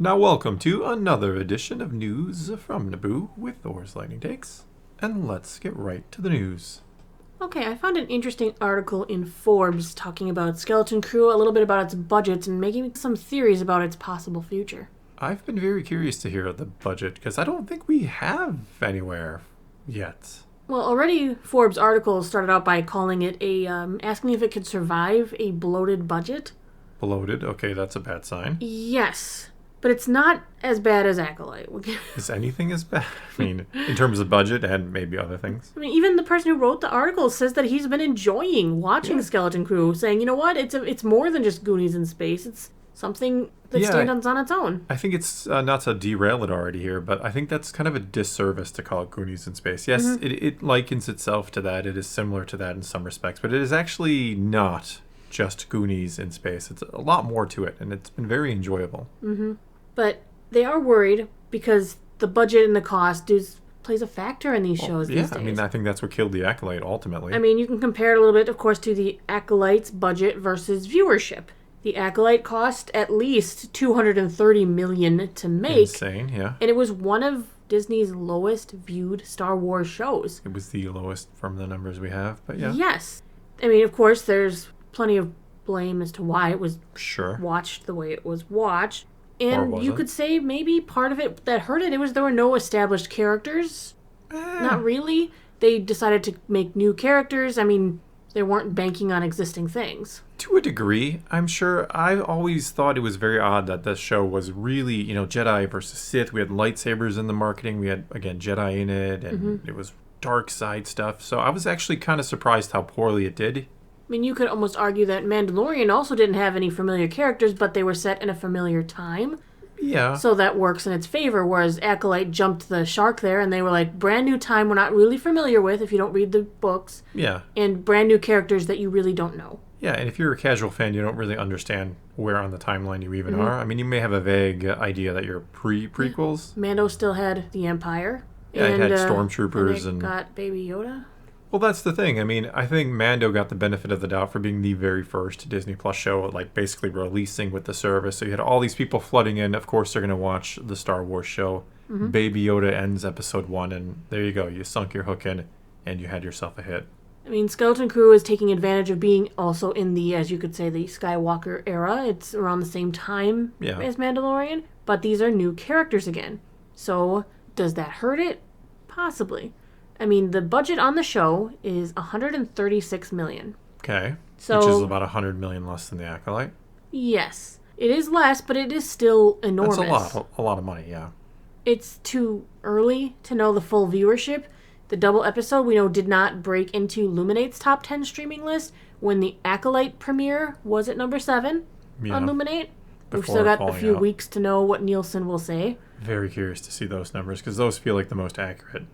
Now welcome to another edition of News from Naboo with Thor's Lightning Takes. And let's get right to the news. Okay, I found an interesting article in Forbes talking about Skeleton Crew, a little bit about its budget, and making some theories about its possible future. I've been very curious to hear the budget, because I don't think we have anywhere yet. Well, already Forbes' article started out by calling it asking if it could survive a bloated budget. Bloated? Okay, that's a bad sign. Yes, but it's not as bad as Acolyte. Is anything as bad? I mean, in terms of budget and maybe other things. I mean, even the person who wrote the article says that he's been enjoying watching Skeleton Crew, saying, you know what, it's more than just Goonies in space. It's something that stands on its own. I think it's, not to derail it already here, but I think that's kind of a disservice to call it Goonies in space. Yes, it likens itself to that. It is similar to that in some respects, but it is actually not just Goonies in space. It's a lot more to it, and it's been very enjoyable. Mm-hmm. But they are worried because the budget and the cost plays a factor in these shows these days. I mean, I think that's what killed the Acolyte ultimately. I mean, you can compare it a little bit, of course, to the Acolyte's budget versus viewership. The Acolyte cost at least $230 million to make. Insane, yeah. And it was one of Disney's lowest viewed Star Wars shows. It was the lowest from the numbers we have, but yeah. Yes. I mean, of course, there's plenty of blame as to why it was watched the way it was watched. And you could say maybe part of it that hurt it was there were no established characters. Not really. They decided to make new characters. I mean, they weren't banking on existing things. To a degree, I'm sure. I always thought it was very odd that this show was really, Jedi versus Sith. We had lightsabers in the marketing. We had, again, Jedi in it, and it was dark side stuff. So I was actually kind of surprised how poorly it did. I mean, you could almost argue that Mandalorian also didn't have any familiar characters, but they were set in a familiar time. Yeah. So that works in its favor, whereas Acolyte jumped the shark there, and they were like, brand new time we're not really familiar with if you don't read the books. Yeah. And brand new characters that you really don't know. Yeah, and if you're a casual fan, you don't really understand where on the timeline you even are. I mean, you may have a vague idea that you're prequels. Yeah. Mando still had the Empire. Yeah, it had stormtroopers and got Baby Yoda. Well, that's the thing. I mean, I think Mando got the benefit of the doubt for being the very first Disney Plus show, like basically releasing with the service. So you had all these people flooding in. Of course, they're going to watch the Star Wars show. Baby Yoda ends episode 1, and there you go. You sunk your hook in, and you had yourself a hit. I mean, Skeleton Crew is taking advantage of being also in the, as you could say, the Skywalker era. It's around the same time as Mandalorian, but these are new characters again. So, does that hurt it? Possibly. I mean, the budget on the show is $136 million. Okay. So, which is about $100 million less than the Acolyte. Yes. It is less, but it is still enormous. That's a lot of money, yeah. It's too early to know the full viewership. The double episode, we know, did not break into Luminate's top 10 streaming list when the Acolyte premiere was at number 7 on Luminate. We've still got a few weeks to know what Nielsen will say. Very curious to see those numbers, because those feel like the most accurate.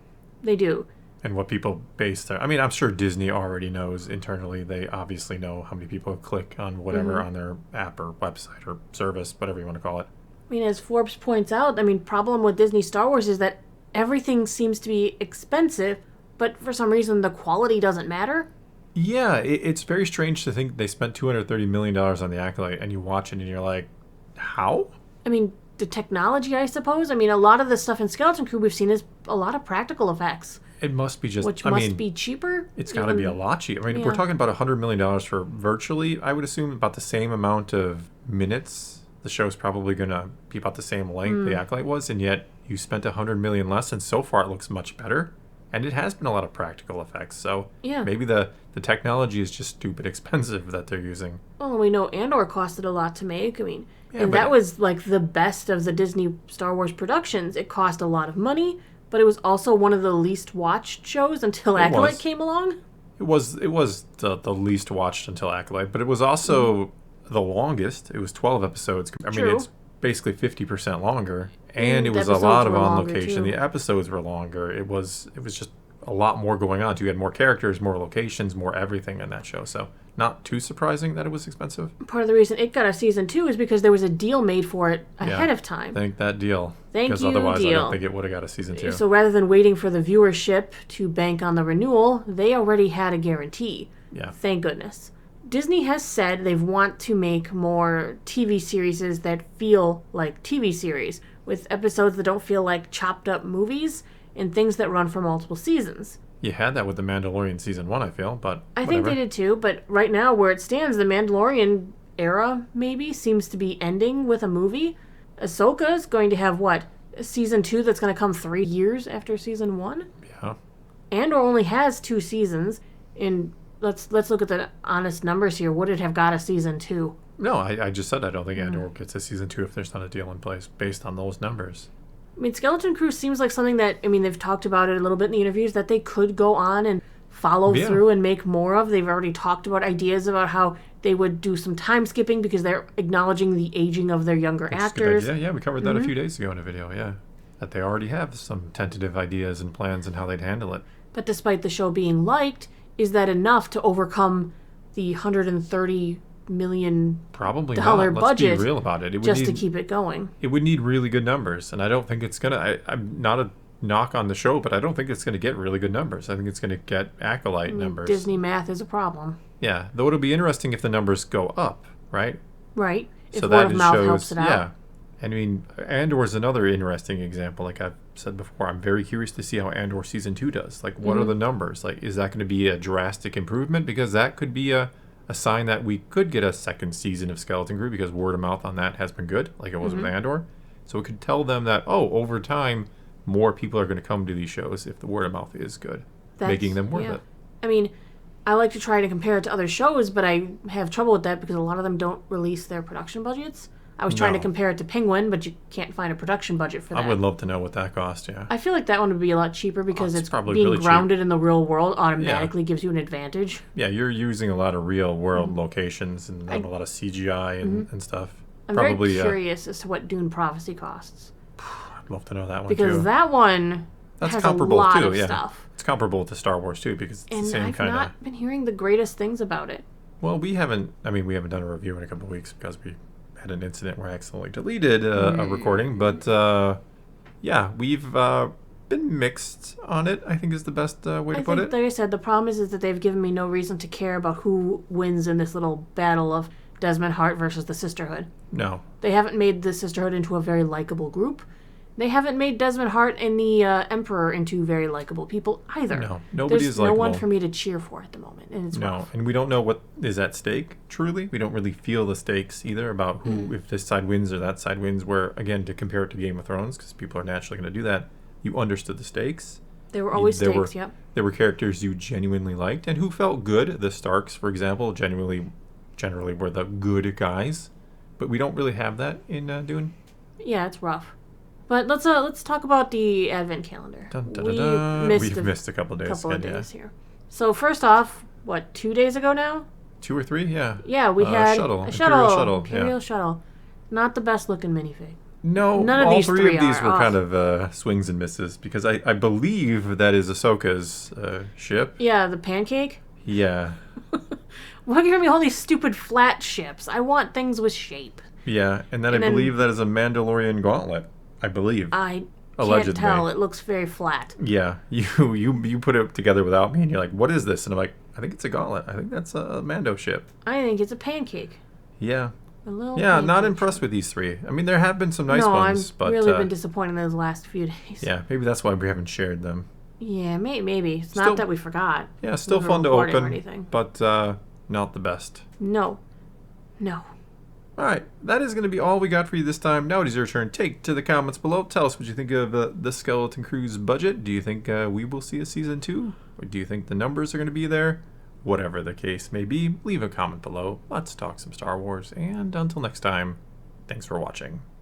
They do. And what people base their... I mean, I'm sure Disney already knows internally. They obviously know how many people click on whatever on their app or website or service, whatever you want to call it. I mean, as Forbes points out, problem with Disney Star Wars is that everything seems to be expensive, but for some reason the quality doesn't matter. Yeah, it's very strange to think they spent $230 million on the Acolyte, and you watch it and you're like, how? I mean, the technology, I suppose. I mean, a lot of the stuff in Skeleton Crew we've seen is a lot of practical effects. It must be just... Which must be cheaper? It's got to be a lot cheaper. I mean, we're talking about $100 million for virtually, I would assume, about the same amount of minutes. The show's probably going to be about the same length the Acolyte was, and yet you spent $100 million less, and so far it looks much better. And it has been a lot of practical effects, so maybe the technology is just stupid expensive that they're using. Well, we know Andor costed a lot to make. I mean, and that was like the best of the Disney Star Wars productions. It cost a lot of money, but it was also one of the least watched shows until Acolyte came along. It was the least watched until Acolyte, but it was also the longest. It was 12 episodes. I mean, it's basically 50% longer, and it was a lot of on location. The episodes were longer. It was just a lot more going on. You had more characters, more locations, more everything in that show. So not too surprising that it was expensive. Part of the reason it got a season 2 is because there was a deal made for it ahead of time. Thank that deal. Because otherwise I don't think it would have got a season 2. So rather than waiting for the viewership to bank on the renewal, they already had a guarantee. Yeah. Thank goodness. Disney has said they want to make more TV series that feel like TV series, with episodes that don't feel like chopped up movies and things that run for multiple seasons. You had that with The Mandalorian Season 1, I feel, but I think they did too, but right now, where it stands, The Mandalorian era, maybe, seems to be ending with a movie. Ahsoka is going to have, what, Season 2 that's going to come 3 years after Season 1? Yeah. Andor only has 2 seasons, and let's look at the honest numbers here. Would it have got a Season 2? No, I just said I don't think Andor gets a Season 2 if there's not a deal in place based on those numbers. I mean, Skeleton Crew seems like something that, I mean, they've talked about it a little bit in the interviews, that they could go on and follow through and make more of. They've already talked about ideas about how they would do some time skipping because they're acknowledging the aging of their younger actors. Yeah, we covered that a few days ago in a video, yeah. That they already have some tentative ideas and plans and how they'd handle it. But despite the show being liked, is that enough to overcome the $130 million probably not. budget? Let's be real about it. To keep it going. It would need really good numbers, and I don't think it's gonna. I'm not a knock on the show, but I don't think it's gonna get really good numbers. I think it's gonna get Acolyte numbers. Disney math is a problem. Yeah, though it'll be interesting if the numbers go up, right? Right. If so word of mouth helps it out. Yeah. I mean, Andor is another interesting example. Like I've said before, I'm very curious to see how Andor Season 2 does. Like, what are the numbers? Like, is that going to be a drastic improvement? Because that could be a sign that we could get a second season of Skeleton Crew, because word of mouth on that has been good, like it was with Andor. So it could tell them that, over time, more people are going to come to these shows if the word of mouth is good, making them worth it. I mean, I like to try to compare it to other shows, but I have trouble with that because a lot of them don't release their production budgets. I was trying to compare it to Penguin, but you can't find a production budget for that. I would love to know what that cost, yeah. I feel like that one would be a lot cheaper because it's probably being really grounded in the real world automatically gives you an advantage. Yeah, you're using a lot of real world locations and not a lot of CGI and stuff. I'm very curious as to what Dune Prophecy costs. I'd love to know that one because that one has comparable a lot too, of stuff. It's comparable to Star Wars too, because it's the same kind of... And I've not been hearing the greatest things about it. Well, we haven't done a review in a couple of weeks because we had an incident where I accidentally deleted a recording, but we've been mixed on it, I think is the best way to put it. Like I said, the problem is that they've given me no reason to care about who wins in this little battle of Desmond Hart versus the Sisterhood. No. They haven't made the Sisterhood into a very likable group. They haven't made Desmond Hart and the Emperor into very likable people either. No, nobody is likable. There's no one for me to cheer for at the moment, and it's rough. And we don't know what is at stake, truly. We don't really feel the stakes either about who, if this side wins or that side wins, where, again, to compare it to Game of Thrones, because people are naturally going to do that, you understood the stakes. There were always stakes, yep. There were characters you genuinely liked and who felt good. The Starks, for example, generally were the good guys. But we don't really have that in Dune. Yeah, it's rough. But let's talk about the Advent calendar. Dun, dun, dun, dun. We've missed a couple days. Here. So first off, 2 days ago now? 2 or 3, yeah. Yeah, we had Imperial Shuttle. Not the best looking minifig. No, none of all these three of these are. were kind of swings and misses, because I believe that is Ahsoka's ship. Yeah, the pancake? Yeah. Why are you giving me all these stupid flat ships? I want things with shape. Yeah, and then I believe that is a Mandalorian gauntlet. I believe. I allegedly. Can't tell. It looks very flat. Yeah. You put it together without me, and you're like, what is this? And I'm like, I think it's a gauntlet. I think that's a Mando ship. I think it's a pancake. Yeah. A little pancake. Not impressed with these 3. I mean, there have been some nice ones. I've really been disappointed in those last few days. Yeah, maybe that's why we haven't shared them. Yeah, maybe. It's not that we forgot. Yeah, still fun to open, but not the best. No. All right, that is going to be all we got for you this time. Now it is your turn. Take to the comments below. Tell us what you think of the Skeleton Crew's budget. Do you think we will see a Season 2? Or do you think the numbers are going to be there? Whatever the case may be, leave a comment below. Let's talk some Star Wars. And until next time, thanks for watching.